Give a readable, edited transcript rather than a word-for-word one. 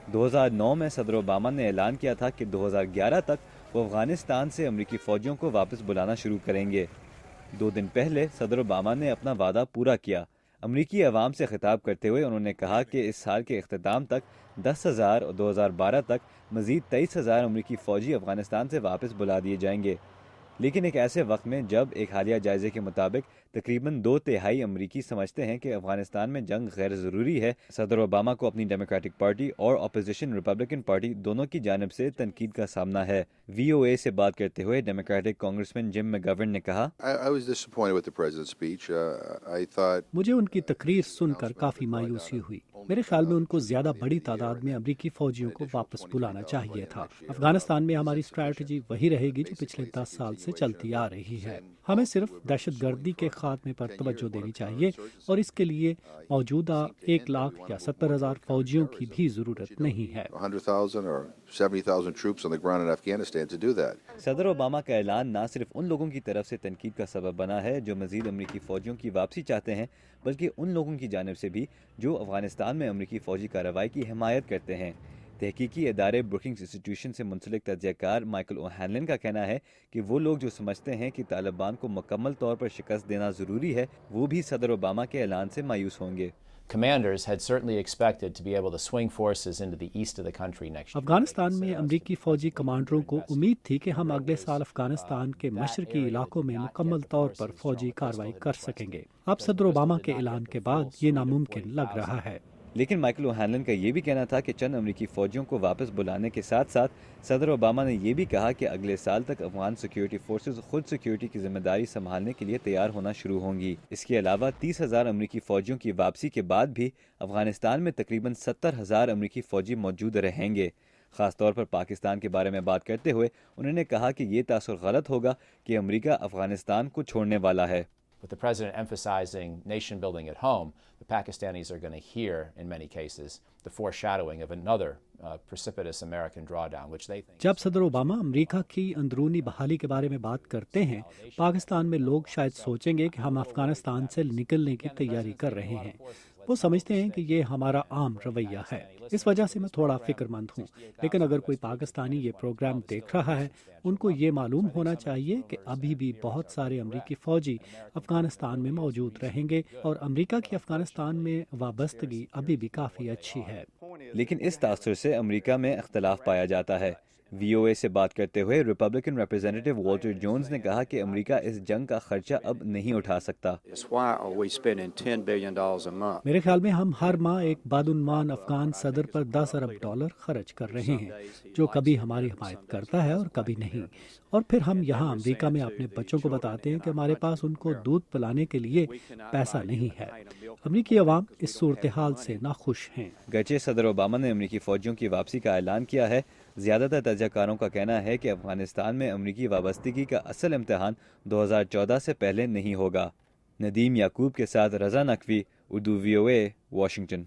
2009 میں صدر اوباما نے اعلان کیا تھا کہ 2011 تک وہ افغانستان سے امریکی فوجیوں کو واپس بلانا شروع کریں گے۔ 2 دن پہلے صدر اوباما نے اپنا وعدہ پورا کیا۔ امریکی عوام سے خطاب کرتے ہوئے انہوں نے کہا کہ اس سال کے اختتام تک 10,000 اور 2012 تک مزید 23,000 امریکی فوجی افغانستان سے واپس بلا دیے جائیں گے، لیکن ایک ایسے وقت میں جب ایک حالیہ جائزے کے مطابق تقریباً 2/3 امریکی سمجھتے ہیں کہ افغانستان میں جنگ غیر ضروری ہے۔ صدر اوباما کو اپنی ڈیموکریٹک پارٹی اور اپوزیشن ریپبلکن پارٹی دونوں کی جانب سے تنقید کا سامنا ہے۔ وی او اے سے بات کرتے ہوئے ڈیموکریٹک کانگریسمین جم میگورن نے کہا، مجھے ان کی تقریر سن کر کافی مایوسی ہوئی۔ میرے خیال میں ان کو زیادہ بڑی تعداد میں امریکی فوجیوں کو واپس بلانا چاہیے تھا۔ افغانستان میں ہماری اسٹریٹجی وہی رہے گی جو پچھلے 10 سال سے چلتی آ رہی ہے۔ ہمیں صرف دہشت گردی کے خاتمے پر توجہ دینی چاہیے اور اس کے لیے موجودہ 1 لاکھ یا 70,000 فوجیوں کی بھی ضرورت نہیں ہے۔ صدر اوباما کا اعلان نہ صرف ان لوگوں کی طرف سے تنقید کا سبب بنا ہے جو مزید امریکی فوجیوں کی واپسی چاہتے ہیں، بلکہ ان لوگوں کی جانب سے بھی جو افغانستان میں امریکی فوجی کارروائی کی حمایت کرتے ہیں۔ تحقیقی ادارے بروکنگز انسٹیٹیوشن سے منسلک تجزیہ کار مائیکل او ہینلن کا کہنا ہے کہ وہ لوگ جو سمجھتے ہیں کہ طالبان کو مکمل طور پر شکست دینا ضروری ہے، وہ بھی صدر اوباما کے اعلان سے مایوس ہوں گے۔ Commanders had certainly expected to be able to swing forces into the east of the country next year. Afghanistan میں امریکی فوجی کمانڈروں کو امید تھی کہ ہم اگلے سال افغانستان کے مشرقی علاقوں میں مکمل طور پر فوجی کارروائی کر سکیں گے۔ اب صدر اوباما کے اعلان کے بعد یہ ناممکن لگ رہا ہے۔ لیکن مائیکل او ہینلن کا یہ بھی کہنا تھا کہ چند امریکی فوجیوں کو واپس بلانے کے ساتھ ساتھ صدر اوباما نے یہ بھی کہا کہ اگلے سال تک افغان سیکیورٹی فورسز خود سیکیورٹی کی ذمہ داری سنبھالنے کے لیے تیار ہونا شروع ہوں گی۔ اس کے علاوہ 30,000 امریکی فوجیوں کی واپسی کے بعد بھی افغانستان میں تقریباً 70,000 امریکی فوجی موجود رہیں گے۔ خاص طور پر پاکستان کے بارے میں بات کرتے ہوئے انہوں نے کہا کہ یہ تاثر غلط ہوگا کہ امریکہ افغانستان کو چھوڑنے والا ہے۔ With the president emphasizing nation building at home, the Pakistanis are going to hear, in many cases, the foreshadowing of another precipitous American drawdown, which they think. جب صدر اوباما امریکہ کی اندرونی بحالی کے بارے میں بات کرتے ہیں، پاکستان میں لوگ شاید سوچیں گے کہ ہم افغانستان سے نکلنے کی تیاری کر رہے ہیں۔ وہ سمجھتے ہیں کہ یہ ہمارا عام رویہ ہے۔ اس وجہ سے میں تھوڑا فکر مند ہوں، لیکن اگر کوئی پاکستانی یہ پروگرام دیکھ رہا ہے، ان کو یہ معلوم ہونا چاہیے کہ ابھی بھی بہت سارے امریکی فوجی افغانستان میں موجود رہیں گے اور امریکہ کی افغانستان میں وابستگی ابھی بھی کافی اچھی ہے۔ لیکن اس تاثر سے امریکہ میں اختلاف پایا جاتا ہے۔ وی او اے سے بات کرتے ہوئے ریپبلکن ریپرزینٹیو والٹر جونز نے کہا کہ امریکہ اس جنگ کا خرچہ اب نہیں اٹھا سکتا۔ میرے خیال میں ہم ہر ماہ ایک بدعنوان افغان صدر پر $10 ارب خرچ کر رہے ہیں، جو کبھی ہماری حمایت کرتا ہے اور کبھی نہیں، اور پھر ہم یہاں امریکہ میں اپنے بچوں کو بتاتے ہیں کہ ہمارے پاس ان کو دودھ پلانے کے لیے پیسہ نہیں ہے۔ امریکی عوام اس صورتحال سے ناخوش ہیں۔ گرچہ صدر اوباما نے امریکی فوجیوں کی واپسی کا اعلان کیا ہے، زیادہ تر تجزیہ کاروں کا کہنا ہے کہ افغانستان میں امریکی وابستگی کا اصل امتحان 2014 سے پہلے نہیں ہوگا۔ ندیم یعقوب کے ساتھ رضا نقوی، اردو وی او اے، واشنگٹن۔